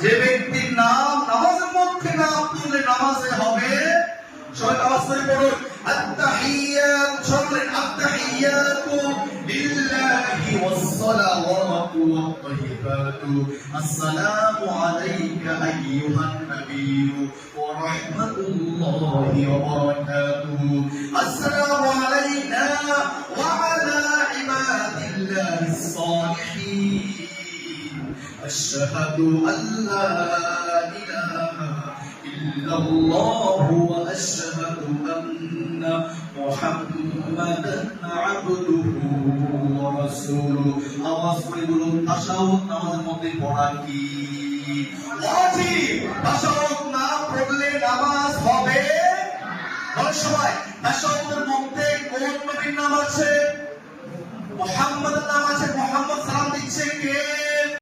যে ব্যক্তির নাম নামাজের মধ্যে না পড়লে নামাজে হবে। সবাই নামাজ পড়ে পড়ুন। আত্তাহিয়াত, সবাই আত্তাহিয়াতু লিল্লাহি ওয়াস সালাওয়াতু ওয়াত তাইয়িবাতু। আসসালামু আলাইকা আইয়ুহান নাবিয়্যু ওয়া রাহমাতুল্লাহি ওয়া বারাকাতুহু। আসসালামু আলাইনা ওয়া আলা ইবাদিল্লাহিস সালিহিন। أشهد أن لا إله إلا الله وأشهد أن محمدا عبده ورسوله। আওয়াজ করে বলুন, তাশাহুদ নামাজের মধ্যে পড়া কি ওয়াজিব? তাশাহুদ না পড়লে নামাজ হবে না। সবাই তাশাহুদের মধ্যে কোন নবীর নাম আছে? মুহাম্মাদের নাম আছে। মুহাম্মদ সালাম দিচ্ছে কে?